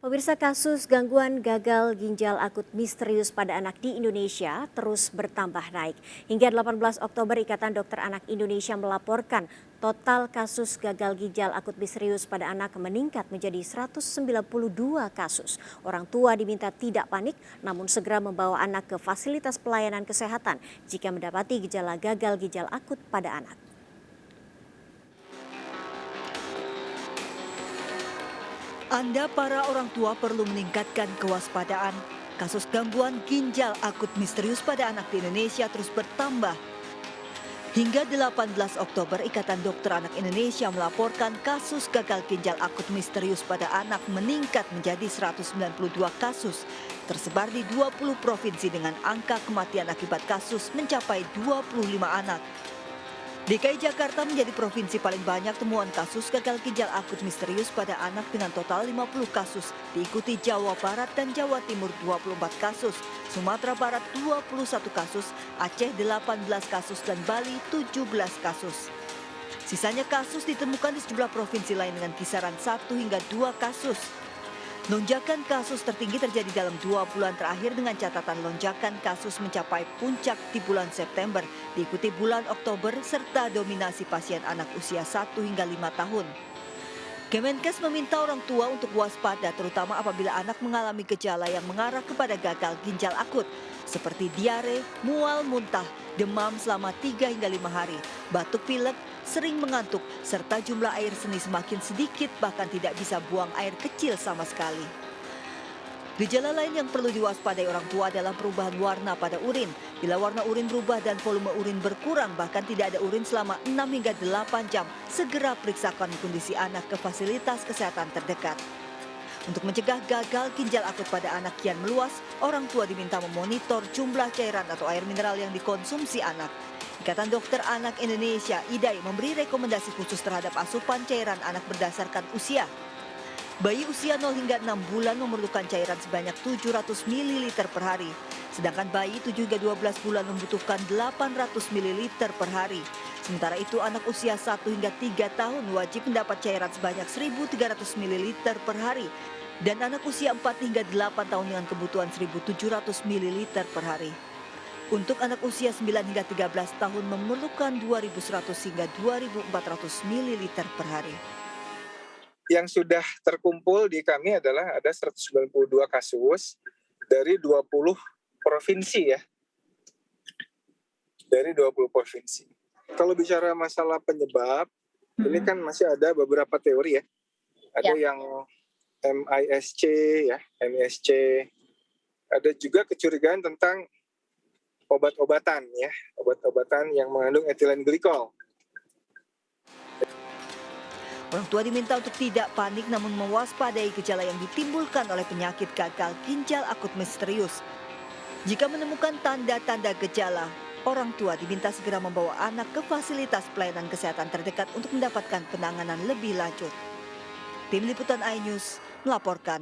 Pemirsa, kasus gangguan gagal ginjal akut misterius pada anak di Indonesia terus bertambah naik. Hingga 18 Oktober Ikatan Dokter Anak Indonesia melaporkan total kasus gagal ginjal akut misterius pada anak meningkat menjadi 192 kasus. Orang tua diminta tidak panik namun segera membawa anak ke fasilitas pelayanan kesehatan jika mendapati gejala gagal ginjal akut pada anak. Anda para orang tua perlu meningkatkan kewaspadaan. Kasus gangguan ginjal akut misterius pada anak di Indonesia terus bertambah. Hingga 18 Oktober, Ikatan Dokter Anak Indonesia melaporkan kasus gagal ginjal akut misterius pada anak meningkat menjadi 192 kasus. Tersebar di 20 provinsi dengan angka kematian akibat kasus mencapai 25 anak. DKI Jakarta menjadi provinsi paling banyak temuan kasus gagal ginjal akut misterius pada anak dengan total 50 kasus. Diikuti Jawa Barat dan Jawa Timur 24 kasus, Sumatera Barat 21 kasus, Aceh 18 kasus dan Bali 17 kasus. Sisanya kasus ditemukan di sejumlah provinsi lain dengan kisaran 1 hingga 2 kasus. Lonjakan kasus tertinggi terjadi dalam 2 bulan terakhir dengan catatan lonjakan kasus mencapai puncak di bulan September, diikuti bulan Oktober serta dominasi pasien anak usia 1 hingga 5 tahun. Kemenkes meminta orang tua untuk waspada terutama apabila anak mengalami gejala yang mengarah kepada gagal ginjal akut seperti diare, mual, muntah, demam selama 3 hingga 5 hari, batuk pilek, sering mengantuk, serta jumlah air seni semakin sedikit bahkan tidak bisa buang air kecil sama sekali. Gejala lain yang perlu diwaspadai orang tua adalah perubahan warna pada urin. Bila warna urin berubah dan volume urin berkurang bahkan tidak ada urin selama 6 hingga 8 jam, segera periksakan kondisi anak ke fasilitas kesehatan terdekat. Untuk mencegah gagal ginjal akut pada anak kian meluas, orang tua diminta memonitor jumlah cairan atau air mineral yang dikonsumsi anak. Ikatan Dokter Anak Indonesia (IDAI) memberi rekomendasi khusus terhadap asupan cairan anak berdasarkan usia. Bayi usia 0 hingga 6 bulan memerlukan cairan sebanyak 700 ml per hari. Sedangkan bayi 7 hingga 12 bulan membutuhkan 800 ml per hari. Sementara itu anak usia 1 hingga 3 tahun wajib mendapat cairan sebanyak 1.300 ml per hari. Dan anak usia 4 hingga 8 tahun dengan kebutuhan 1.700 ml per hari. Untuk anak usia 9 hingga 13 tahun memerlukan 2.100 hingga 2.400 ml per hari. Yang sudah terkumpul di kami adalah ada 192 kasus dari 20 provinsi ya. Dari 20 provinsi. Kalau bicara masalah penyebab, ini kan masih ada beberapa teori ya. Ada yang MISC ya, MISC. Ada juga kecurigaan tentang obat-obatan ya, obat-obatan yang mengandung etilen glikol. Orang tua diminta untuk tidak panik namun mewaspadai gejala yang ditimbulkan oleh penyakit gagal ginjal akut misterius. Jika menemukan tanda-tanda gejala, orang tua diminta segera membawa anak ke fasilitas pelayanan kesehatan terdekat untuk mendapatkan penanganan lebih lanjut. Tim Liputan iNews melaporkan.